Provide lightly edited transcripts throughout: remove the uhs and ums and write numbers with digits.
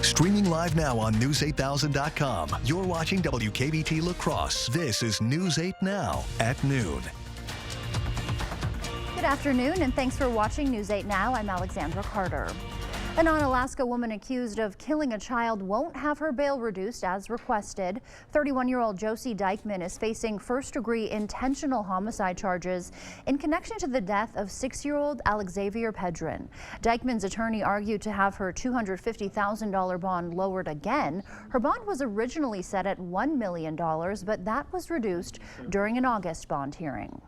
Streaming live now on News8000.com. You're watching WKBT La Crosse. This is News 8 Now at noon. Good afternoon, and thanks for watching News 8 Now. I'm Alexandra Carter. An Onalaska woman accused of killing a child won't have her bail reduced as requested. 31-year-old Josie Dykeman is facing first-degree intentional homicide charges in connection to the death of 6-year-old Alexavier Pedrin. Dykeman's attorney argued to have her $250,000 bond lowered again. Her bond was originally set at $1 million, but that was reduced during an August bond hearing.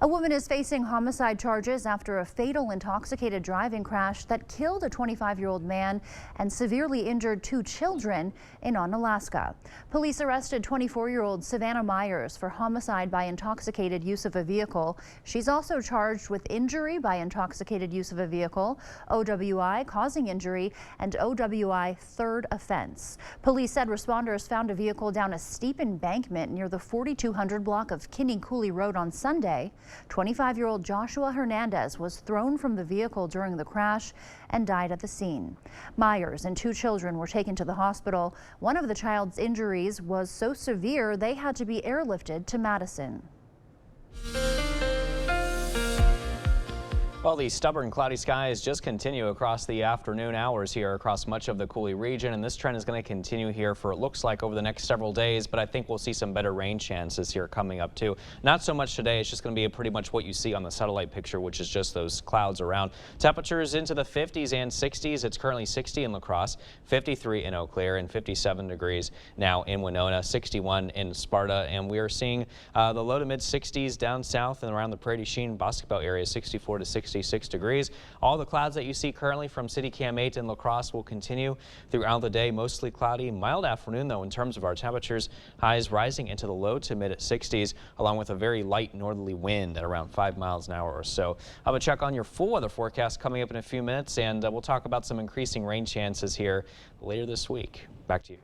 A woman is facing homicide charges after a fatal intoxicated driving crash that killed a 25-year-old man and severely injured 2 children in Onalaska. Police arrested 24-year-old Savannah Myers for homicide by intoxicated use of a vehicle. She's also charged with injury by intoxicated use of a vehicle, OWI causing injury, and OWI third offense. Police said responders found a vehicle down a steep embankment near the 4200 block of Kinney Cooley Road on Sunday. 25-year-old Joshua Hernandez was thrown from the vehicle during the crash and died at the scene. Myers and 2 children were taken to the hospital. One of the child's injuries was so severe they had to be airlifted to Madison. Well, the stubborn cloudy skies just continue across the afternoon hours here across much of the Cooley region, and this trend is going to continue here for it looks like over the next several days, but I think we'll see some better rain chances here coming up too. Not so much today. It's just going to be pretty much what you see on the satellite picture, which is just those clouds around. Temperatures into the 50s and 60s. It's currently 60 in La Crosse, 53 in Eau Claire, and 57 degrees now in Winona, 61 in Sparta, and we are seeing the low to mid 60s down south and around the Prairie du Chien basketball area, 64 to 66 degrees. All the clouds that you see currently from City Cam 8 in La Crosse will continue throughout the day. Mostly cloudy, mild afternoon though in terms of our temperatures. Highs rising into the low to mid 60s along with a very light northerly wind at around 5 miles an hour or so. I'll have a check on your full weather forecast coming up in a few minutes, and we'll talk about some increasing rain chances here later this week. Back to you.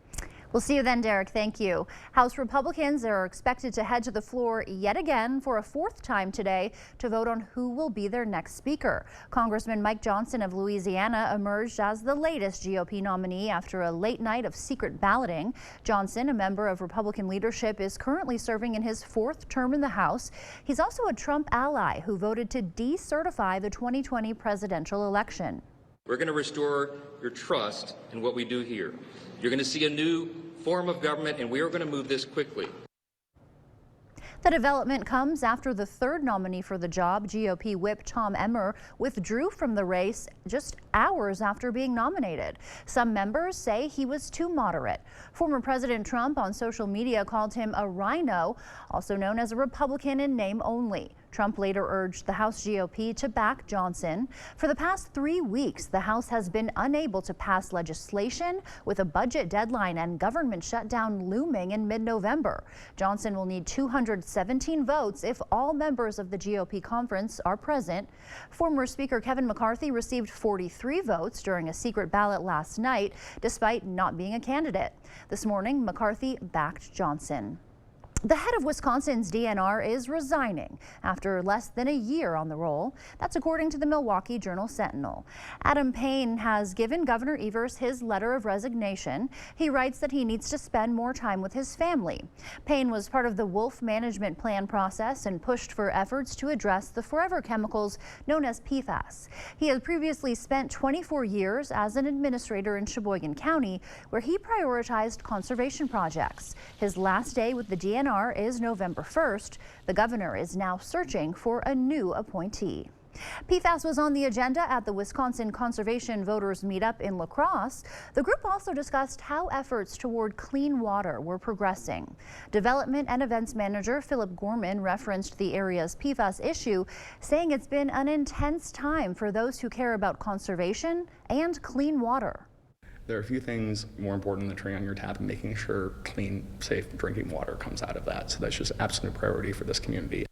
We'll see you then, Derek. Thank you. House Republicans are expected to head to the floor yet again for a 4th time today to vote on who will be their next speaker. Congressman Mike Johnson of Louisiana emerged as the latest GOP nominee after a late night of secret balloting. Johnson, a member of Republican leadership, is currently serving in his 4th term in the House. He's also a Trump ally who voted to decertify the 2020 presidential election. We're going to restore your trust in what we do here. You're going to see a new form of government, and we are going to move this quickly. The development comes after the 3rd nominee for the job, GOP Whip Tom Emmer, withdrew from the race just hours after being nominated. Some members say he was too moderate. Former President Trump on social media called him a rhino, also known as a Republican in name only. Trump later urged the House GOP to back Johnson. For the past 3 weeks, the House has been unable to pass legislation with a budget deadline and government shutdown looming in mid-November. Johnson will need 217 votes if all members of the GOP conference are present. Former Speaker Kevin McCarthy received 43 votes during a secret ballot last night, despite not being a candidate. This morning, McCarthy backed Johnson. The head of Wisconsin's DNR is resigning after less than a year on the role. That's according to the Milwaukee Journal-Sentinel. Adam Payne has given Governor Evers his letter of resignation. He writes that he needs to spend more time with his family. Payne was part of the Wolf Management Plan process and pushed for efforts to address the forever chemicals known as PFAS. He had previously spent 24 years as an administrator in Sheboygan County, where he prioritized conservation projects. His last day with the DNR is November 1st. The governor is now searching for a new appointee. PFAS was on the agenda at the Wisconsin Conservation Voters Meetup in La Crosse. The group also discussed how efforts toward clean water were progressing. Development and Events Manager Philip Gorman referenced the area's PFAS issue, saying it's been an intense time for those who care about conservation and clean water. There are a few things more important than turning on your tap and making sure clean, safe drinking water comes out of that. So that's just absolute priority for this community.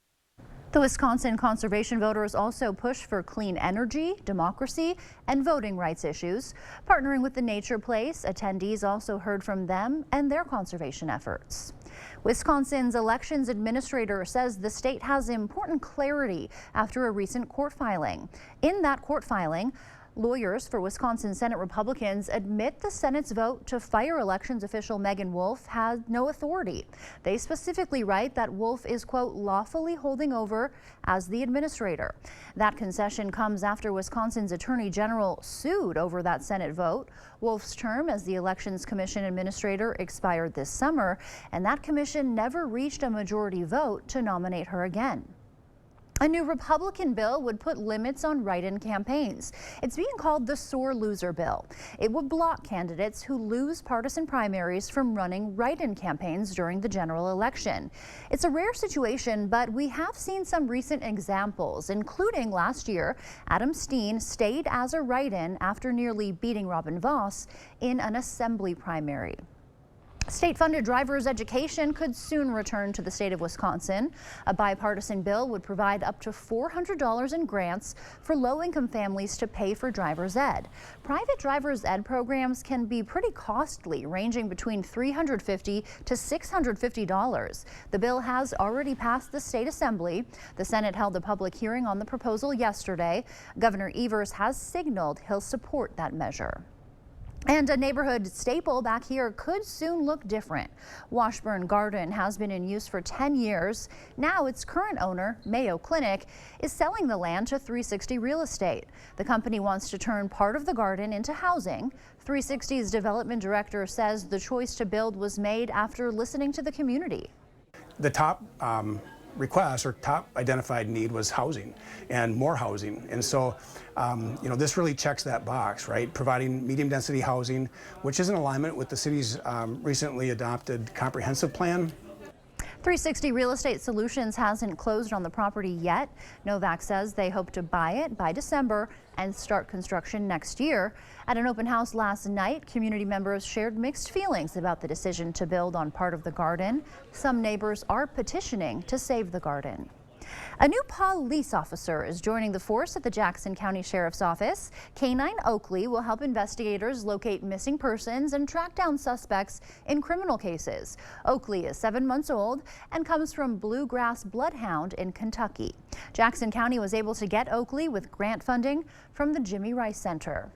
The Wisconsin conservation voters also push for clean energy, democracy, and voting rights issues. Partnering with the Nature Place, attendees also heard from them and their conservation efforts. Wisconsin's elections administrator says the state has important clarity after a recent court filing. In that court filing, Lawyers for Wisconsin Senate Republicans admit the Senate's vote to fire elections official Megan Wolf had no authority. They specifically write that Wolf is, quote, lawfully holding over as the administrator. That concession comes after Wisconsin's Attorney General sued over that Senate vote. Wolf's term as the Elections Commission administrator expired this summer, and that commission never reached a majority vote to nominate her again. A new Republican bill would put limits on write-in campaigns. It's being called the sore loser bill. It would block candidates who lose partisan primaries from running write-in campaigns during the general election. It's a rare situation, but we have seen some recent examples, including last year, Adam Steen stayed as a write-in after nearly beating Robin Vos in an assembly primary. State-funded driver's education could soon return to the state of Wisconsin. A bipartisan bill would provide up to $400 in grants for low-income families to pay for driver's ed. Private driver's ed programs can be pretty costly, ranging between $350 to $650. The bill has already passed the state assembly. The Senate held a public hearing on the proposal yesterday. Governor Evers has signaled he'll support that measure. And a neighborhood staple back here could soon look different. Washburn Garden has been in use for 10 years. Now its current owner, Mayo Clinic, is selling the land to 360 Real Estate. The company wants to turn part of the garden into housing. 360's development director says the choice to build was made after listening to the community. The top request or top identified need was housing and more housing. And so, this really checks that box, right? Providing medium density housing, which is in alignment with the city's recently adopted comprehensive plan. 360 Real Estate Solutions hasn't closed on the property yet. Novak says they hope to buy it by December and start construction next year. At an open house last night, community members shared mixed feelings about the decision to build on part of the garden. Some neighbors are petitioning to save the garden. A new police officer is joining the force at the Jackson County Sheriff's Office. K-9 Oakley will help investigators locate missing persons and track down suspects in criminal cases. Oakley is 7 months old and comes from Bluegrass Bloodhound in Kentucky. Jackson County was able to get Oakley with grant funding from the Jimmy Rice Center.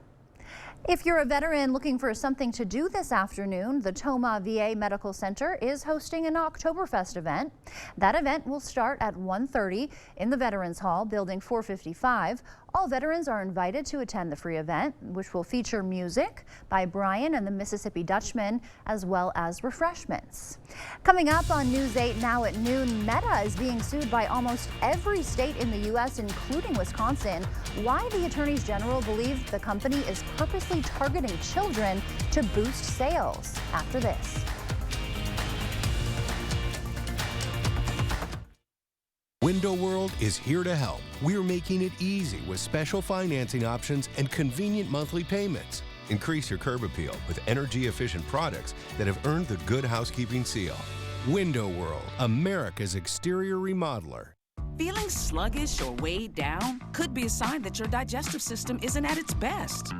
If you're a veteran looking for something to do this afternoon, the Tomah VA Medical Center is hosting an Oktoberfest event. That event will start at 1:30 in the Veterans Hall, Building 455. All veterans are invited to attend the free event, which will feature music by Brian and the Mississippi Dutchman, as well as refreshments. Coming up on News 8 now at noon, Meta is being sued by almost every state in the U.S., including Wisconsin. Why the attorneys general believe the company is purposely targeting children to boost sales. After this. Window World is here to help. We're making it easy with special financing options and convenient monthly payments. Increase your curb appeal with energy-efficient products that have earned the Good Housekeeping seal. Window World, America's exterior remodeler. Feeling sluggish or weighed down could be a sign that your digestive system isn't at its best.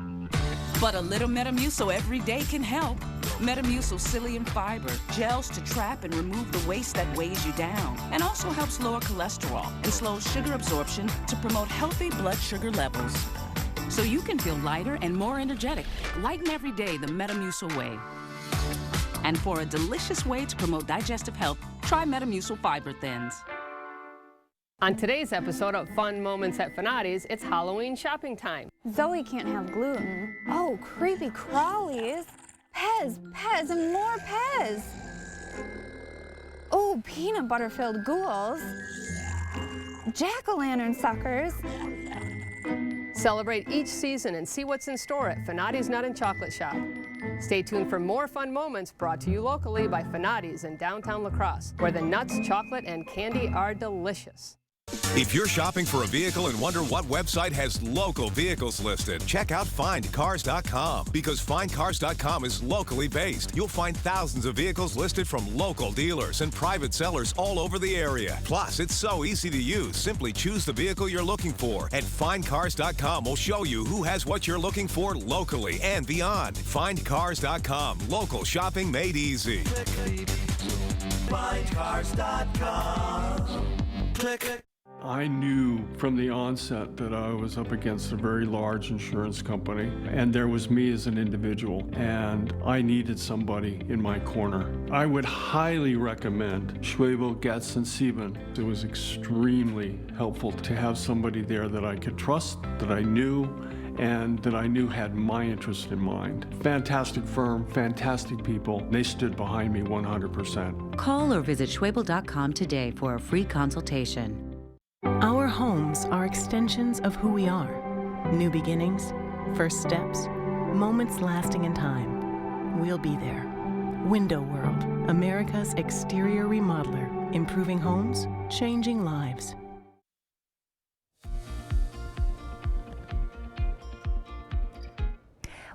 But a little Metamucil every day can help. Metamucil psyllium fiber, gels to trap and remove the waste that weighs you down, and also helps lower cholesterol and slows sugar absorption to promote healthy blood sugar levels. So you can feel lighter and more energetic. Lighten every day the Metamucil way. And for a delicious way to promote digestive health, try Metamucil Fiber Thins. On today's episode of Fun Moments at Finati's, it's Halloween shopping time. Zoe can't have gluten. Oh, creepy crawlies. Pez, Pez, and more Pez. Oh, peanut butter filled ghouls. Jack-o'-lantern suckers. Celebrate each season and see what's in store at Finati's Nut and Chocolate Shop. Stay tuned for more fun moments brought to you locally by Finati's in downtown La Crosse, where the nuts, chocolate, and candy are delicious. If you're shopping for a vehicle and wonder what website has local vehicles listed, check out FindCars.com, because FindCars.com is locally based. You'll find thousands of vehicles listed from local dealers and private sellers all over the area. Plus, it's so easy to use. Simply choose the vehicle you're looking for, and FindCars.com will show you who has what you're looking for locally and beyond. FindCars.com, local shopping made easy. FindCars.com. Click. I knew from the onset that I was up against a very large insurance company, and there was me as an individual, and I needed somebody in my corner. I would highly recommend Schwebel, Getz, and Sieben. It was extremely helpful to have somebody there that I could trust, that I knew, and that I knew had my interest in mind. Fantastic firm, fantastic people. They stood behind me 100%. Call or visit Schwebel.com today for a free consultation. Our homes are extensions of who we are. New beginnings, first steps, moments lasting in time. We'll be there. Window World, America's exterior remodeler, improving homes, changing lives.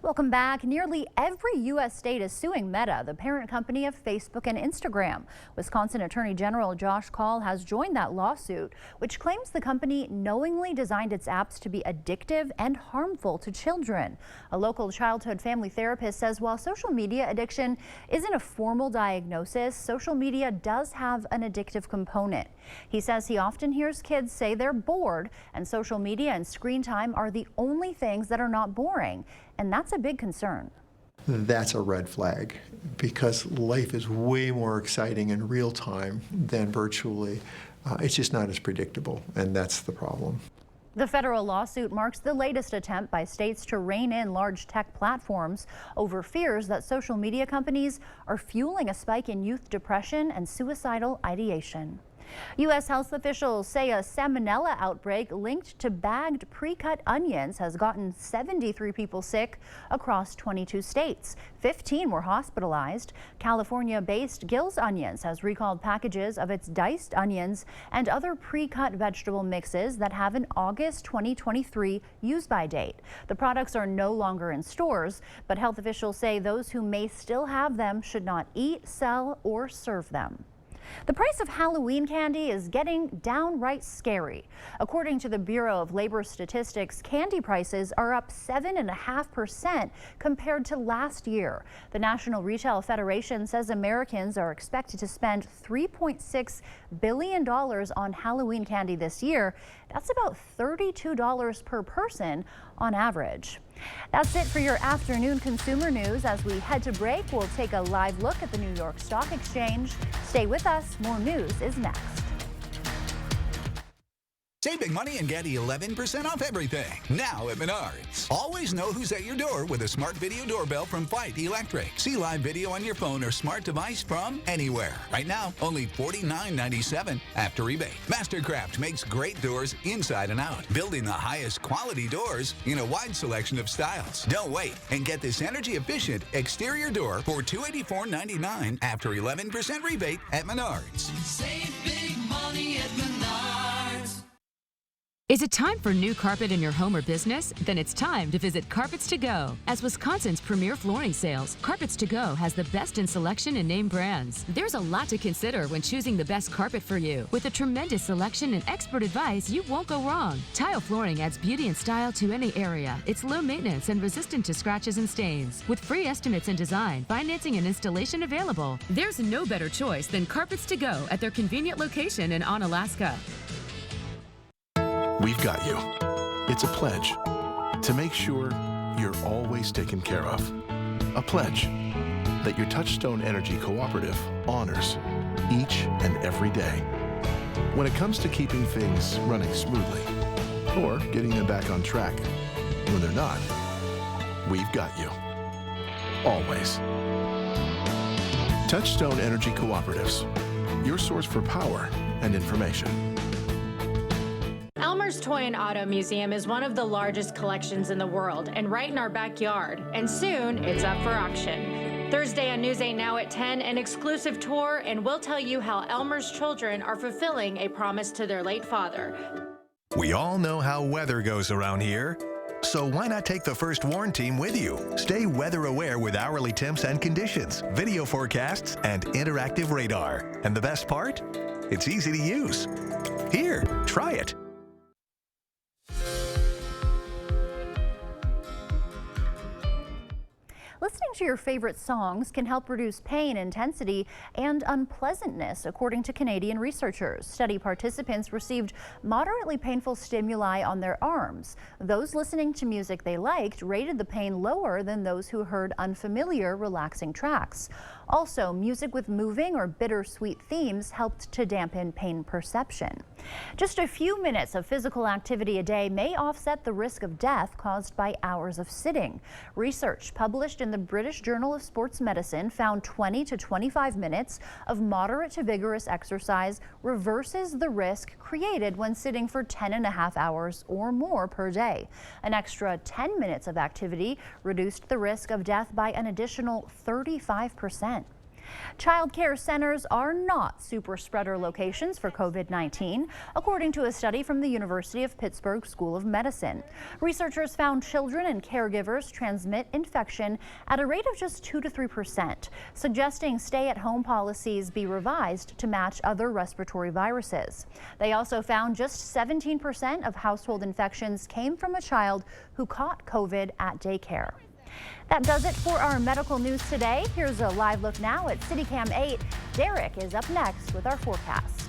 Welcome back. Nearly every U.S. state is suing Meta, the parent company of Facebook and Instagram. Wisconsin Attorney General Josh Kaul has joined that lawsuit, which claims the company knowingly designed its apps to be addictive and harmful to children. A local childhood family therapist says while social media addiction isn't a formal diagnosis, social media does have an addictive component. He says he often hears kids say they're bored, and social media and screen time are the only things that are not boring. And that's a big concern. That's a red flag, because life is way more exciting in real time than virtually. It's just not as predictable, and that's the problem. The federal lawsuit marks the latest attempt by states to rein in large tech platforms over fears that social media companies are fueling a spike in youth depression and suicidal ideation. U.S. health officials say a salmonella outbreak linked to bagged pre-cut onions has gotten 73 people sick across 22 states. 15 were hospitalized. California-based Gills Onions has recalled packages of its diced onions and other pre-cut vegetable mixes that have an August 2023 use-by date. The products are no longer in stores, but health officials say those who may still have them should not eat, sell, or serve them. The price of Halloween candy is getting downright scary. According to the Bureau of Labor Statistics, candy prices are up 7.5% compared to last year. The National Retail Federation says Americans are expected to spend $3.6 billion on Halloween candy this year. That's about $32 per person on average. That's it for your afternoon consumer news. As we head to break, we'll take a live look at the New York Stock Exchange. Stay with us. More news is next. Save big money and get 11% off everything now at Menards. Always know who's at your door with a smart video doorbell from Fight Electric. See live video on your phone or smart device from anywhere. Right now, only $49.97 after rebate. Mastercraft makes great doors inside and out, building the highest quality doors in a wide selection of styles. Don't wait and get this energy-efficient exterior door for $284.99 after 11% rebate at Menards. Save big money at Menards. Is it time for new carpet in your home or business? Then it's time to visit Carpets to Go. As Wisconsin's premier flooring sales, Carpets to Go has the best in selection and name brands. There's a lot to consider when choosing the best carpet for you. With a tremendous selection and expert advice, you won't go wrong. Tile flooring adds beauty and style to any area. It's low maintenance and resistant to scratches and stains. With free estimates and design, financing and installation available, there's no better choice than Carpets to Go at their convenient location in Onalaska. We've got you. It's a pledge to make sure you're always taken care of. A pledge that your Touchstone Energy Cooperative honors each and every day. When it comes to keeping things running smoothly or getting them back on track when they're not, we've got you. Always. Touchstone Energy Cooperatives, your source for power and information. Elmer's Toy and Auto Museum is one of the largest collections in the world and right in our backyard. And soon, it's up for auction. Thursday on News 8 Now at 10, an exclusive tour, and we'll tell you how Elmer's children are fulfilling a promise to their late father. We all know how weather goes around here. So why not take the First Warn team with you? Stay weather aware with hourly temps and conditions, video forecasts, and interactive radar. And the best part? It's easy to use. Here, try it. Listening to your favorite songs can help reduce pain, intensity, and unpleasantness, according to Canadian researchers. Study participants received moderately painful stimuli on their arms. Those listening to music they liked rated the pain lower than those who heard unfamiliar, relaxing tracks. Also, music with moving or bittersweet themes helped to dampen pain perception. Just a few minutes of physical activity a day may offset the risk of death caused by hours of sitting. Research published in the British Journal of Sports Medicine found 20 to 25 minutes of moderate to vigorous exercise reverses the risk created when sitting for 10.5 hours or more per day. An extra 10 minutes of activity reduced the risk of death by an additional 35%. Child care centers are not super spreader locations for COVID-19, according to a study from the University of Pittsburgh School of Medicine. Researchers found children and caregivers transmit infection at a rate of just 2 to 3%, suggesting stay-at-home policies be revised to match other respiratory viruses. They also found just 17% of household infections came from a child who caught COVID at daycare. That does it for our medical news today. Here's a live look now at CityCam 8. Derek is up next with our forecast.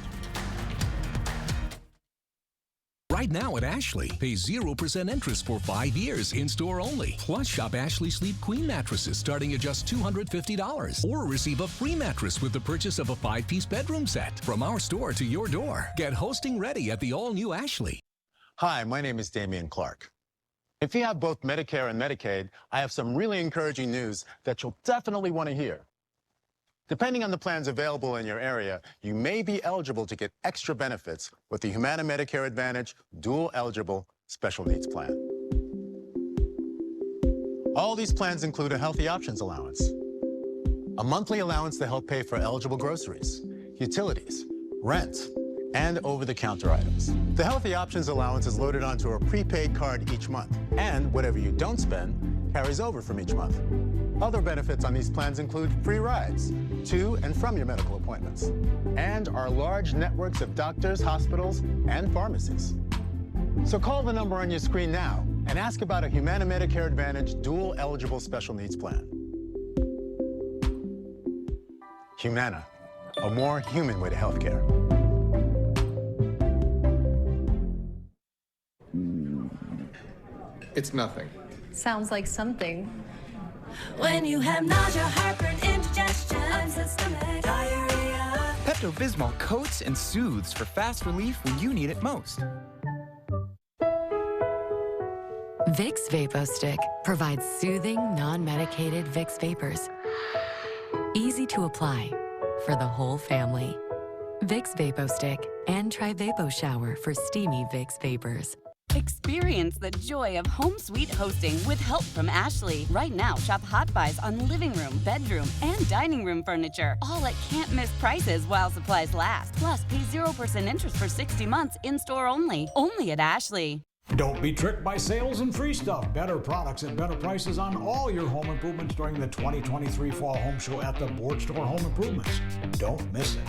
Right now at Ashley, pay 0% interest for 5 years in-store only. Plus, shop Ashley Sleep Queen mattresses starting at just $250. Or receive a free mattress with the purchase of a 5-piece bedroom set. From our store to your door. Get hosting ready at the all-new Ashley. Hi, my name is Damian Clark. If you have both Medicare and Medicaid, I have some really encouraging news that you'll definitely want to hear. Depending on the plans available in your area, you may be eligible to get extra benefits with the Humana Medicare Advantage Dual Eligible Special Needs Plan. All these plans include a Healthy Options allowance, a monthly allowance to help pay for eligible groceries, utilities, rent, and over-the-counter items. The Healthy Options allowance is loaded onto a prepaid card each month, and whatever you don't spend carries over from each month. Other benefits on these plans include free rides to and from your medical appointments, and our large networks of doctors, hospitals, and pharmacies. So call the number on your screen now and ask about a Humana Medicare Advantage Dual Eligible Special Needs Plan. Humana, a more human way to healthcare. It's nothing. Sounds like something. When you have nausea, heartburn, indigestion, unsystemic diarrhea. Pepto-Bismol coats and soothes for fast relief when you need it most. Vicks VapoStick provides soothing, non-medicated Vicks vapors. Easy to apply for the whole family. Vicks VapoStick and try Vapo Shower for steamy Vicks vapors. Experience the joy of home suite hosting with help from Ashley. Right now, shop Hot Buys on living room, bedroom, and dining room furniture. All at can't-miss prices while supplies last. Plus, pay 0% interest for 60 months in-store only. Only at Ashley. Don't be tricked by sales and free stuff. Better products at better prices on all your home improvements during the 2023 Fall Home Show at the Board Store Home Improvements. Don't miss it.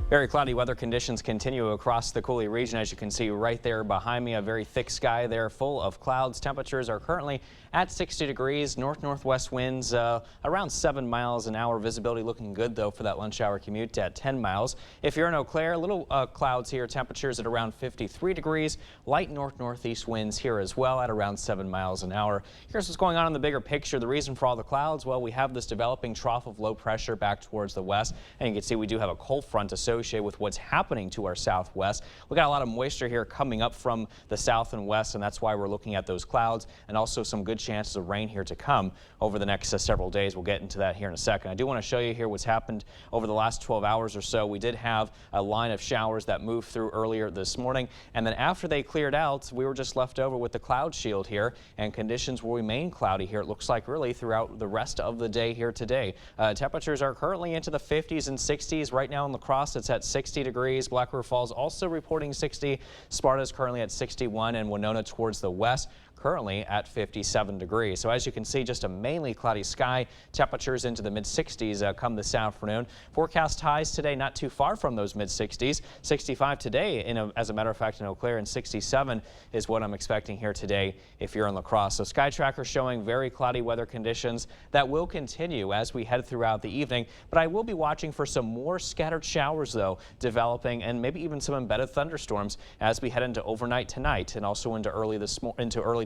Very cloudy weather conditions continue across the Coulee region. As you can see right there behind me, a very thick sky there full of clouds. Temperatures are currently at 60 degrees, north-northwest winds around 7 miles an hour. Visibility looking good though for that lunch hour commute at 10 miles. If you're in Eau Claire, little clouds here, temperatures at around 53 degrees, light north-northeast winds here as well at around 7 miles an hour. Here's what's going on in the bigger picture. The reason for all the clouds, well, we have this developing trough of low pressure back towards the west, and you can see we do have a cold front associated with what's happening to our southwest. We got a lot of moisture here coming up from the south and west, and that's why we're looking at those clouds and also some good chances of rain here to come over the next several days. We'll get into that here in a second. I do want to show you here what's happened over the last 12 hours or so. We did have a line of showers that moved through earlier this morning, and then after they cleared out, we were just left over with the cloud shield here, and conditions will remain cloudy here, it looks like, really throughout the rest of the day here today. Temperatures are currently into the 50s and 60s. Right now in La Crosse, it's at 60 degrees. Black River Falls also reporting 60. Sparta is currently at 61, and Winona towards the west currently at 57 degrees. So as you can see, just a mainly cloudy sky. Temperatures into the mid-60s come this afternoon. Forecast highs today not too far from those mid-60s. 65 today, as a matter of fact, in Eau Claire, and 67 is what I'm expecting here today if you're in La Crosse. So Sky Tracker showing very cloudy weather conditions that will continue as we head throughout the evening. But I will be watching for some more scattered showers, though, developing, and maybe even some embedded thunderstorms as we head into overnight tonight and also into early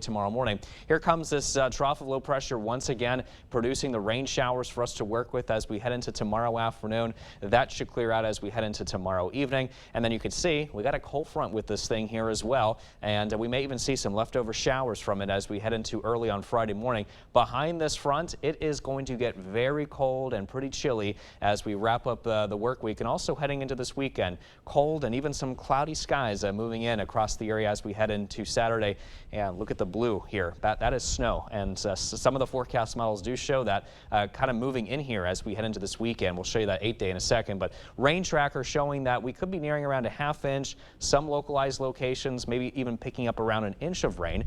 tomorrow morning. Here comes this trough of low pressure once again, producing the rain showers for us to work with as we head into tomorrow afternoon. That should clear out as we head into tomorrow evening. And then you can see we got a cold front with this thing here as well, and we may even see some leftover showers from it as we head into early on Friday morning. Behind this front, it is going to get very cold and pretty chilly as we wrap up the work week, and also heading into this weekend. Cold and even some cloudy skies moving in across the area as we head into Saturday. And look at the blue here. That is snow, and some of the forecast models do show that kind of moving in here as we head into this weekend. We'll show you that 8-day in a second, but rain tracker showing that we could be nearing around a ½ inch, some localized locations maybe even picking up around an inch of rain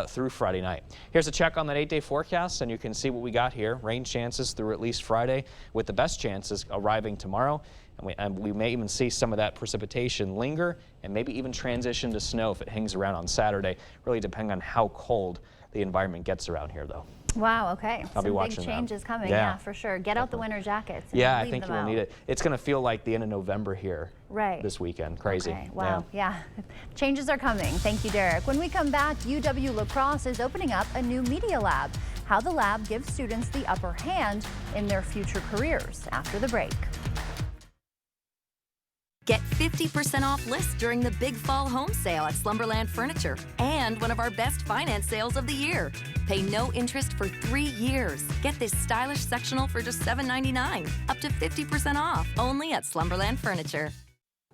through Friday night. Here's a check on that 8-day forecast, and you can see what we got here. Rain chances through at least Friday, with the best chances arriving tomorrow. And we may even see some of that precipitation linger and maybe even transition to snow if it hangs around on Saturday, really depending on how cold the environment gets around here, though. Wow, okay. I'll be watching big changes coming, yeah, for sure. Get out the winter jackets. Yeah, I think you will need it. It's going to feel like the end of November here this weekend. Crazy. Okay, wow, yeah. Changes are coming. Thank you, Derek. When we come back, UW La Crosse is opening up a new media lab. How the lab gives students the upper hand in their future careers after the break. Get 50% off lists during the big fall home sale at Slumberland Furniture and one of our best finance sales of the year. Pay no interest for 3 years. Get this stylish sectional for just $7.99, up to 50% off, only at Slumberland Furniture.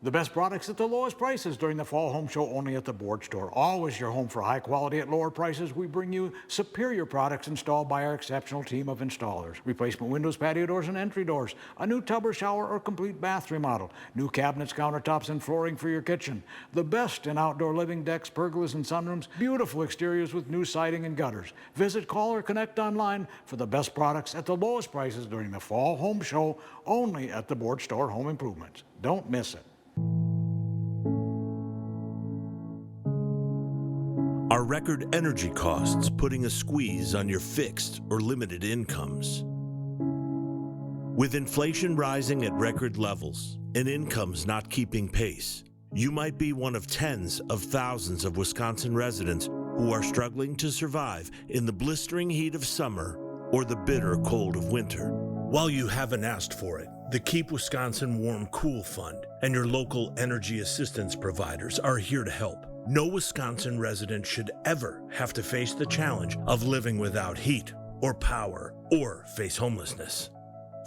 The best products at the lowest prices during the Fall Home Show, only at the Board Store. Always your home for high quality at lower prices. We bring you superior products installed by our exceptional team of installers. Replacement windows, patio doors, and entry doors. A new tub or shower or complete bath remodel. New cabinets, countertops, and flooring for your kitchen. The best in outdoor living decks, pergolas, and sunrooms. Beautiful exteriors with new siding and gutters. Visit, call, or connect online for the best products at the lowest prices during the Fall Home Show, only at the Board Store Home Improvements. Don't miss it. Are record energy costs putting a squeeze on your fixed or limited incomes? With inflation rising at record levels and incomes not keeping pace, you might be one of tens of thousands of Wisconsin residents who are struggling to survive in the blistering heat of summer or the bitter cold of winter. While you haven't asked for it, the Keep Wisconsin Warm Cool Fund and your local energy assistance providers are here to help. No Wisconsin resident should ever have to face the challenge of living without heat or power or face homelessness.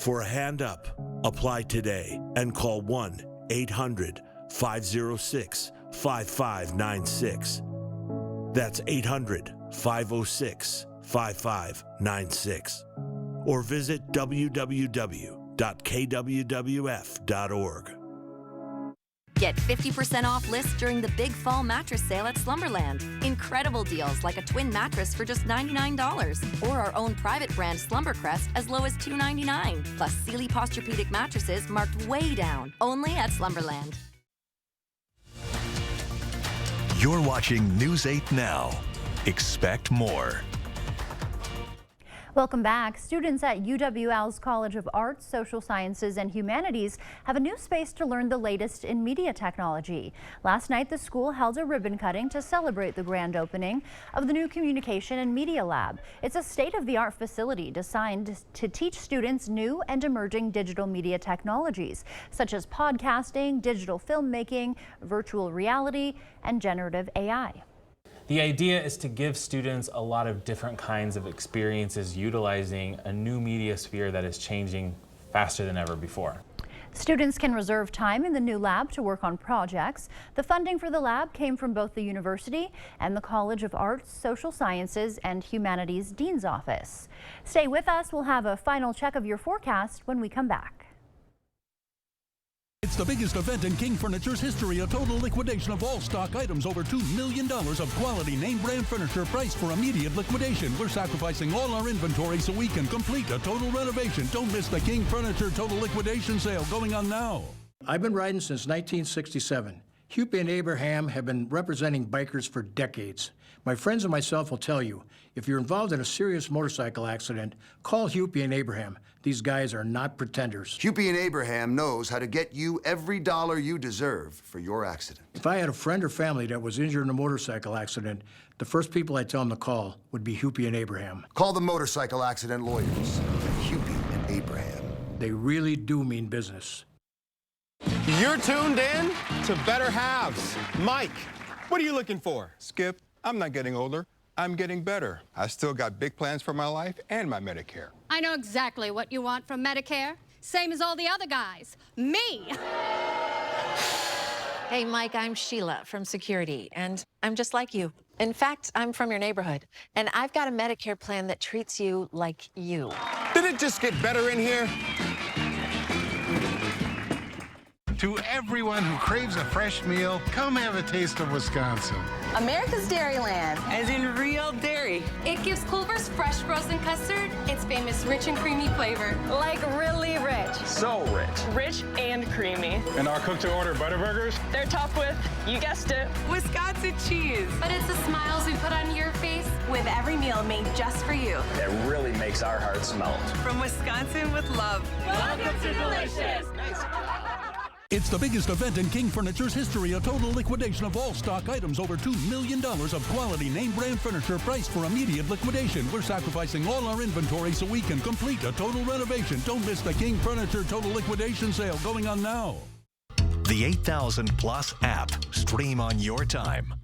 For a hand up, apply today and call 1-800-506-5596. That's 800-506-5596. Or visit www.kwwf.org. Get 50% off lists during the big fall mattress sale at Slumberland. Incredible deals like a twin mattress for just $99, or our own private brand Slumbercrest as low as $299, plus Sealy Posturepedic mattresses marked way down, only at Slumberland. You're watching News 8 Now. Expect more. Welcome back. Students at UWL's College of Arts, Social Sciences, and Humanities have a new space to learn the latest in media technology. Last night, the school held a ribbon cutting to celebrate the grand opening of the new Communication and Media Lab. It's a state-of-the-art facility designed to teach students new and emerging digital media technologies, such as podcasting, digital filmmaking, virtual reality, and generative AI. The idea is to give students a lot of different kinds of experiences utilizing a new media sphere that is changing faster than ever before. Students can reserve time in the new lab to work on projects. The funding for the lab came from both the university and the College of Arts, Social Sciences, and Humanities Dean's Office. Stay with us. We'll have a final check of your forecast when we come back. It's the biggest event in King Furniture's history, a total liquidation of all stock items, over $2 million of quality name brand furniture priced for immediate liquidation. We're sacrificing all our inventory so we can complete a total renovation. Don't miss the King Furniture total liquidation sale going on now. I've been riding since 1967. Hupy and Abraham have been representing bikers for decades. My friends and myself will tell you, if you're involved in a serious motorcycle accident, call Hupy and Abraham. These guys are not pretenders. Hupy and Abraham knows how to get you every dollar you deserve for your accident. If I had a friend or family that was injured in a motorcycle accident, the first people I'd tell them to call would be Hupy and Abraham. Call the motorcycle accident lawyers, Hupy and Abraham. They really do mean business. You're tuned in to Better Halves. Mike, what are you looking for? Skip, I'm not getting older. I'm getting better. I still got big plans for my life and my Medicare. I know exactly what you want from Medicare. Same as all the other guys. Me! Hey, Mike, I'm Sheila from Security, and I'm just like you. In fact, I'm from your neighborhood, and I've got a Medicare plan that treats you like you. Did it just get better in here? To everyone who craves a fresh meal, come have a taste of Wisconsin. America's Dairyland. As in real dairy. It gives Culver's fresh frozen custard its famous rich and creamy flavor. Like really rich. So rich. Rich and creamy. And our cook-to-order Butterburgers? They're topped with, you guessed it, Wisconsin cheese. But it's the smiles we put on your face With every meal made just for you. It really makes our hearts melt. From Wisconsin with love. Welcome to Delicious. It's the biggest event in King Furniture's history, a total liquidation of all stock items, over $2 million of quality name brand furniture priced for immediate liquidation. We're sacrificing all our inventory so we can complete a total renovation. Don't miss the King Furniture total liquidation sale going on now. The 8000 Plus app. Stream on your time.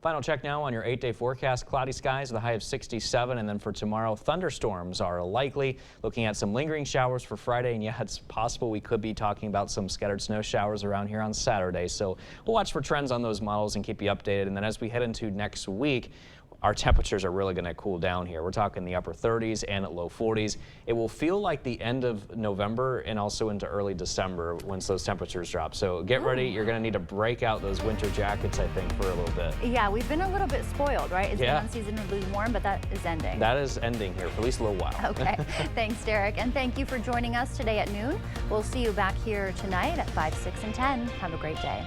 Final check now on your 8-day forecast. Cloudy skies with a high of 67, and then for tomorrow, thunderstorms are likely. Looking at some lingering showers for Friday, and yeah, it's possible we could be talking about some scattered snow showers around here on Saturday. So we'll watch for trends on those models and keep you updated. And then as we head into next week, our temperatures are really going to cool down here. We're talking the upper 30s and low 40s. It will feel like the end of November and also into early December once those temperatures drop. So get ready. You're going to need to break out those winter jackets, I think, for a little bit. Yeah, we've been a little bit spoiled, right? It's Yeah. been unseasonably warm, but that is ending. That is ending here for at least a little while. Okay. Thanks, Derek. And thank you for joining us today at noon. We'll see you back here tonight at 5, 6, and 10. Have a great day.